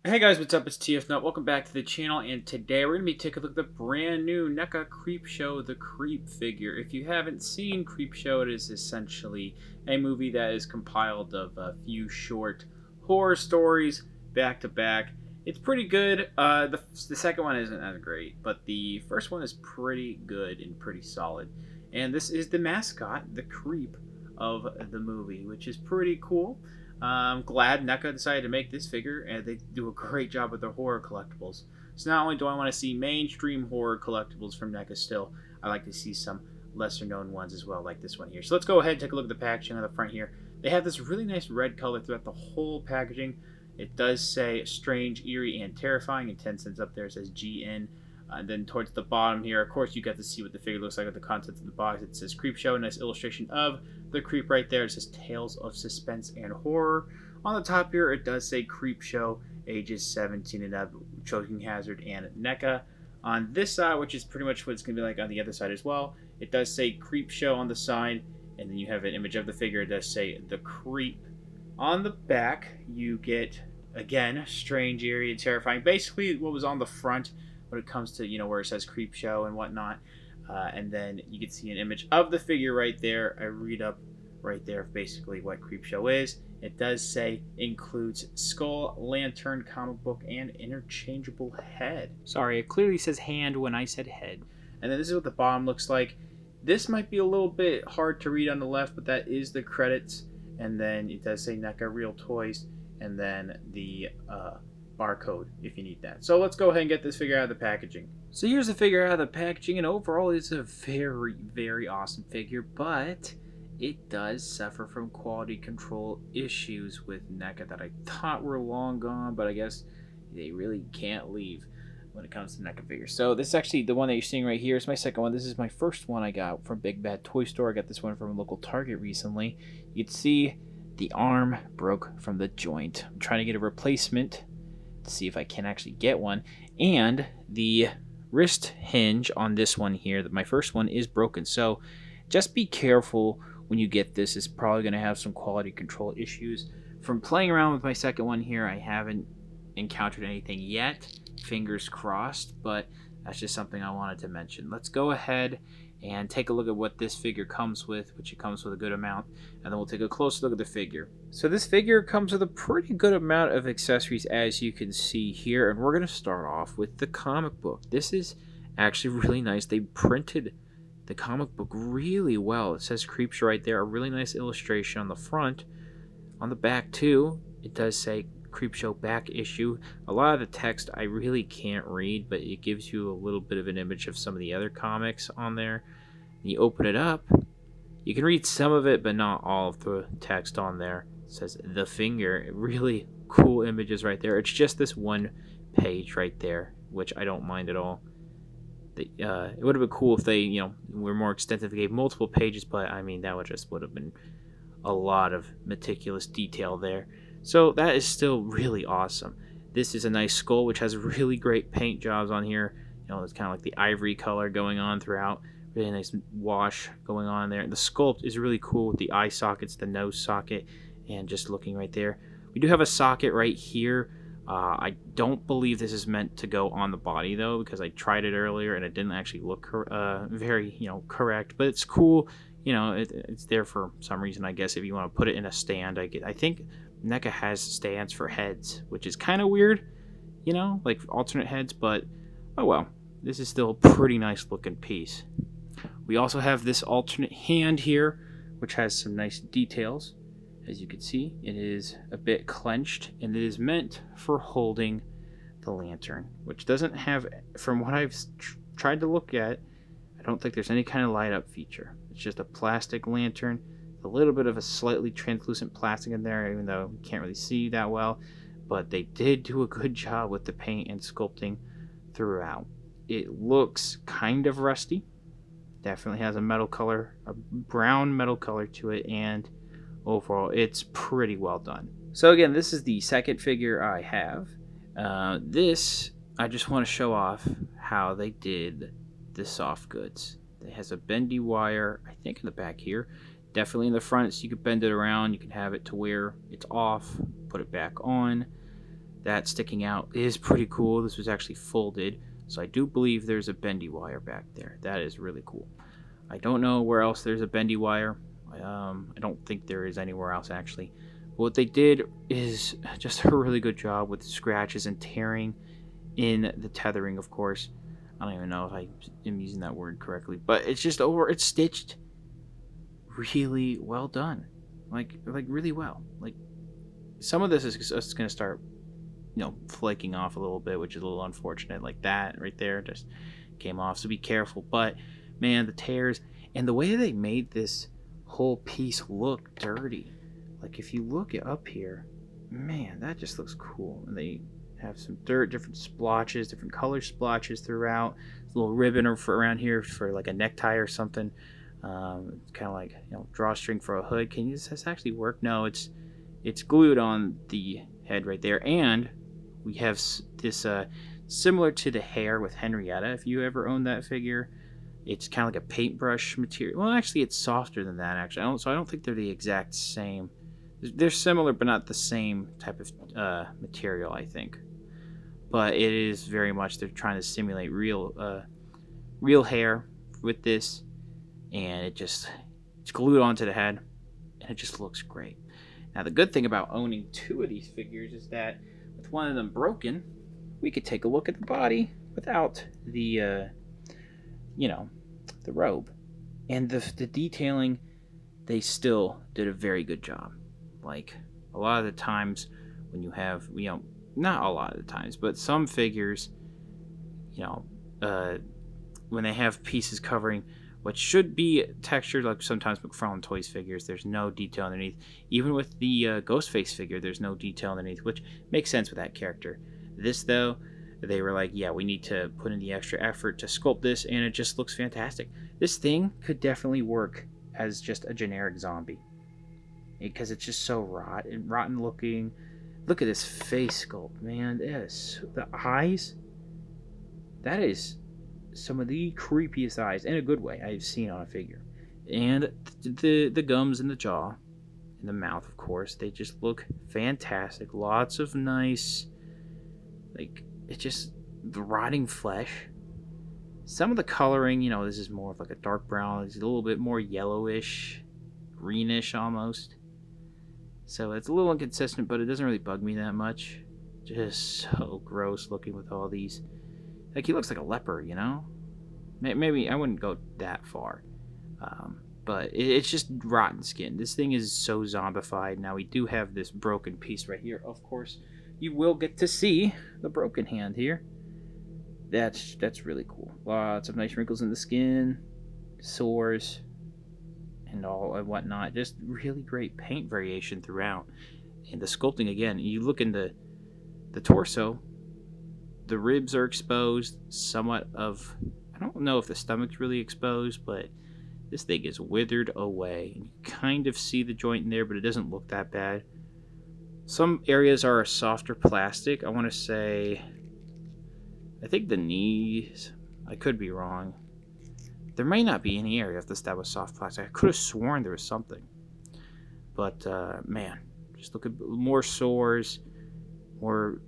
Hey guys, what's up? It's TF Nut. Welcome back to the channel, and today we're going to be taking a look at the brand new NECA Creepshow The Creep figure. If you haven't seen Creepshow, it is essentially a movie that is compiled of a few short horror stories back to back. It's pretty good. The second one isn't as great, but the first one is pretty good and pretty solid. And this is the mascot, the Creep, of the movie, which is pretty cool. I'm glad NECA decided to make this figure, and they do a great job with their horror collectibles. So not only do I want to see mainstream horror collectibles from NECA still, I like to see some lesser known ones as well, like this one here. So let's go ahead and take a look at the packaging on the front here. They have this really nice red color throughout the whole packaging. It does say strange, eerie, and terrifying, and 10 cents up there it says GN. And then towards the bottom here, of course, you get to see what the figure looks like with the contents of the box. It says Creepshow, a nice illustration of the Creep right there. It says Tales of Suspense and Horror. On the top here, it does say Creepshow, ages 17 and up, Choking Hazard, and NECA. On this side, which is pretty much what it's going to be like on the other side as well, it does say Creepshow on the side, and then you have an image of the figure. It does say The Creep. On the back, you get, again, strange, eerie, and terrifying. Basically, what was on the front when it comes to, where it says Creepshow and whatnot. And then you can see an image of the figure right there. I read up right there basically what Creepshow is. It does say includes skull, lantern, comic book, and interchangeable head. Sorry, it clearly says hand when I said head. And then this is what the bottom looks like. This might be a little bit hard to read on the left, but that is the credits. And then it does say NECA Real Toys, and then the barcode if you need that. So let's go ahead and get this figure out of the packaging. So here's the figure out of the packaging, and overall it's a very, very awesome figure, but it does suffer from quality control issues with NECA that I thought were long gone, but I guess they really can't leave when it comes to NECA figures. So this is actually the one that you're seeing right here. It's my second one. This is my first one I got from Big Bad Toy Store. I got this one from a local Target recently. You can see the arm broke from the joint. I'm trying to get a replacement to see if I can actually get one. And the wrist hinge on this one here, my first one, is broken. So just be careful when you get this. It's probably going to have some quality control issues. From playing around with my second one here, I haven't encountered anything yet. Fingers crossed, but that's just something I wanted to mention. Let's go ahead and take a look at what this figure comes with, which it comes with a good amount, and then we'll take a closer look at the figure. So this figure comes with a pretty good amount of accessories, as you can see here, and we're going to start off with the comic book. This is actually really nice. They printed the comic book really well. It says Creepshow right there, a really nice illustration on the front. On the back too, it does say Creepshow back issue. A lot of the text I really can't read, but it gives you a little bit of an image of some of the other comics on there. And you open it up, you can read some of it, but not all of the text on there. It says The Finger. Really cool images right there. It's just this one page right there, which I don't mind at all. It would have been cool if they, were more extensive, gave multiple pages, but I mean, that would have been a lot of meticulous detail there. So that is still really awesome. This is a nice skull, which has really great paint jobs on here. It's kind of like the ivory color going on throughout. Really nice wash going on there. The sculpt is really cool with the eye sockets, the nose socket, and just looking right there. We do have a socket right here. I don't believe this is meant to go on the body though, because I tried it earlier and it didn't actually look very correct. But it's cool. It's there for some reason, I guess, if you want to put it in a stand. I think NECA has stands for heads, which is kind of weird, like alternate heads, but oh well. This is still a pretty nice looking piece. We also have this alternate hand here, which has some nice details. As you can see, it is a bit clenched, and it is meant for holding the lantern, which doesn't have, from what I've tried to look at, I don't think there's any kind of light up feature. It's just a plastic lantern, a little bit of a slightly translucent plastic in there, even though you can't really see that well, but they did do a good job with the paint and sculpting throughout. It looks kind of rusty. Definitely has a metal color, a brown metal color to it, and overall it's pretty well done. So again, this is the second figure I have. This, I just want to show off how they did the soft goods. It has a bendy wire, I think in the back here, definitely in the front, so you can bend it around. You can have it to where it's off, put it back on. that sticking out is pretty cool. This was actually folded, so I do believe there's a bendy wire back there. That is really cool. I don't know where else there's a bendy wire. I don't think there is anywhere else actually. But what they did is just a really good job with scratches and tearing in the tethering, of course. I don't even know if I am using that word correctly, but it's just it's stitched really well done. Like really well. Like, some of this is just going to start, flaking off a little bit, which is a little unfortunate. Like that right there just came off, so be careful. But man, the tears and the way they made this whole piece look dirty. Like, if you look up here, man, that just looks cool. And they have some different splotches, different color splotches throughout. There's a little ribbon around here for like a necktie or something. It's kind of like, drawstring for a hood. Does this actually work? No, it's glued on the head right there. And we have this similar to the hair with Henrietta. If you ever owned that figure, it's kind of like a paintbrush material. Well, actually, it's softer than that. Actually, I don't think they're the exact same. They're similar, but not the same type of material, I think. But it is very much, they're trying to simulate real hair with this, and it's glued onto the head, and it just looks great. Now, the good thing about owning two of these figures is that with one of them broken, we could take a look at the body without the the robe. And the detailing, they still did a very good job. Like, a lot of the times when you have, not a lot of the times, but some figures, when they have pieces covering what should be textured, like sometimes McFarlane Toys figures, there's no detail underneath. Even with the Ghostface figure, there's no detail underneath, which makes sense with that character. This, though, they were like, yeah, we need to put in the extra effort to sculpt this, and it just looks fantastic. This thing could definitely work as just a generic zombie, because it's just so rotten looking. Look at this face sculpt, man. The eyes, that is some of the creepiest eyes, in a good way, I've seen on a figure. And the gums in the jaw, and the mouth, of course, they just look fantastic. Lots of nice, it's just the rotting flesh. Some of the coloring, this is more of like a dark brown. It's a little bit more yellowish, greenish almost. So it's a little inconsistent, but it doesn't really bug me that much. Just so gross looking with all these. Like, he looks like a leper, Maybe I wouldn't go that far. But it's just rotten skin. This thing is so zombified. Now, we do have this broken piece right here. Of course, you will get to see the broken hand here. That's really cool. Lots of nice wrinkles in the skin, sores, and all and whatnot. Just really great paint variation throughout. And the sculpting, again, you look in the torso, the ribs are exposed, somewhat of, I don't know if the stomach's really exposed, but this thing is withered away. You kind of see the joint in there, but it doesn't look that bad. Some areas are a softer plastic. I want to say, I think the knees, I could be wrong. There may not be any area that was soft plastic. I could have sworn there was something. But, man, just look at more sores, more,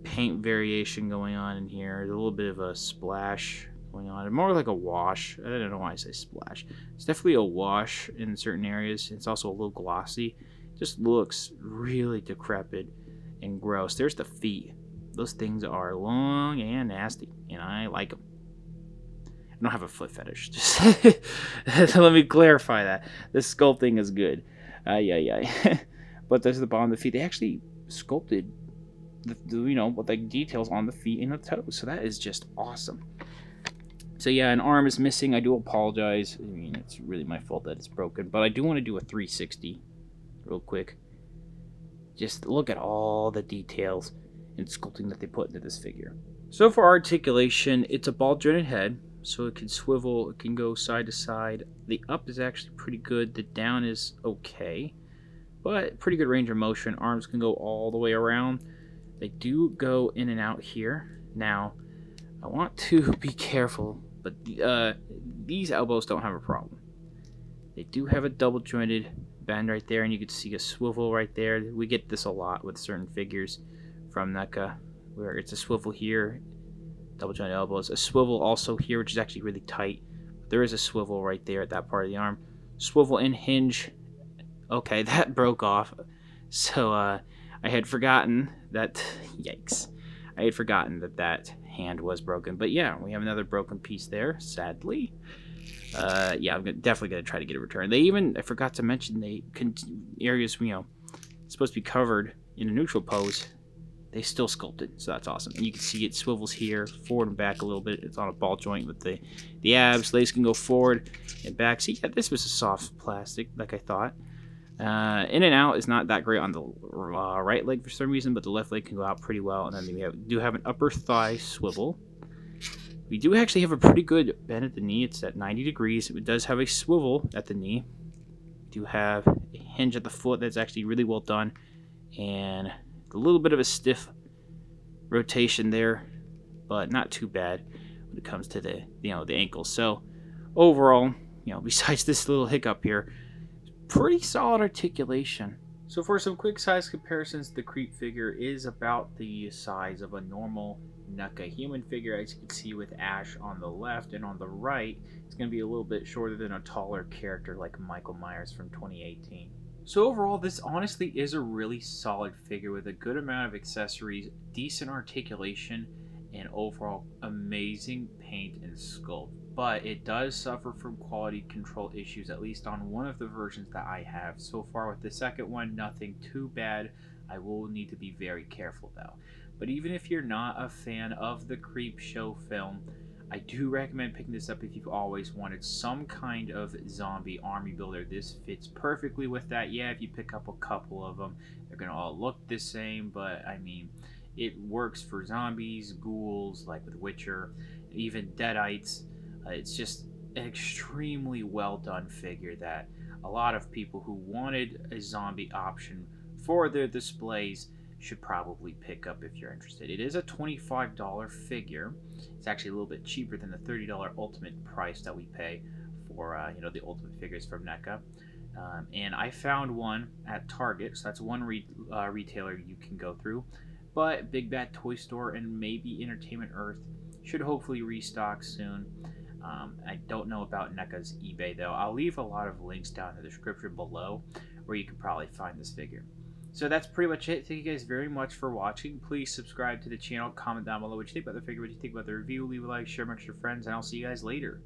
paint variation going on in here. There's a little bit of a splash going on. More like a wash. I don't know why I say splash. It's definitely a wash in certain areas. It's also a little glossy. It just looks really decrepit and gross. There's the feet. Those things are long and nasty, and I like them. I don't have a foot fetish. Just let me clarify that. The sculpting is good. But there's the bottom of the feet. They actually sculpted with like details on the feet and the toes. So that is just awesome. So yeah, an arm is missing. I do apologize. I mean, it's really my fault that it's broken. But I do want to do a 360 real quick. Just look at all the details and sculpting that they put into this figure. So for articulation, it's a ball jointed head. So it can swivel, it can go side to side. The up is actually pretty good. The down is okay, but pretty good range of motion. Arms can go all the way around. They do go in and out here. Now, I want to be careful, but these elbows don't have a problem. They do have a double jointed bend right there, and you can see a swivel right there. We get this a lot with certain figures from NECA, where it's a swivel here, double joint elbows, a swivel also here, which is actually really tight. There is a swivel right there at that part of the arm. Swivel and hinge. Okay, that broke off. So I had forgotten that. Yikes! I had forgotten that that hand was broken. But yeah, we have another broken piece there. Sadly. Yeah, definitely gonna try to get a return. They even, I forgot to mention, areas supposed to be covered in a neutral pose, they still sculpted, so that's awesome. And you can see it swivels here, forward and back a little bit. It's on a ball joint with the abs. Legs can go forward and back. See, yeah, this was a soft plastic, like I thought. In and out is not that great on the right leg for some reason, but the left leg can go out pretty well. And then we do have an upper thigh swivel. We do actually have a pretty good bend at the knee. It's at 90 degrees. It does have a swivel at the knee. We do have a hinge at the foot that's actually really well done. And a little bit of a stiff rotation there, but not too bad when it comes to the ankles. So overall, besides this little hiccup here, pretty solid articulation. So for some quick size comparisons, the Creep figure is about the size of a normal NECA human figure, as you can see with Ash on the left, and on the right it's going to be a little bit shorter than a taller character like Michael Myers from 2018. So overall, this honestly is a really solid figure with a good amount of accessories, decent articulation, and overall amazing paint and sculpt. But it does suffer from quality control issues, at least on one of the versions that I have. So far with the second one, nothing too bad. I will need to be very careful though. But even if you're not a fan of the Creepshow film, I do recommend picking this up if you've always wanted some kind of zombie army builder. This fits perfectly with that. Yeah, if you pick up a couple of them, they're going to all look the same, but I mean, it works for zombies, ghouls, like with Witcher, even Deadites. It's just an extremely well done figure that a lot of people who wanted a zombie option for their displays should probably pick up if you're interested. It is a $25 figure. It's actually a little bit cheaper than the $30 ultimate price that we pay for the ultimate figures from NECA. And I found one at Target, so that's one retailer you can go through. But Big Bad Toy Store and maybe Entertainment Earth should hopefully restock soon. I don't know about NECA's eBay though. I'll leave a lot of links down in the description below where you can probably find this figure. So that's pretty much it. Thank you guys very much for watching. Please subscribe to the channel, comment down below what you think about the figure, what you think about the review, leave a like, share amongst your friends, and I'll see you guys later.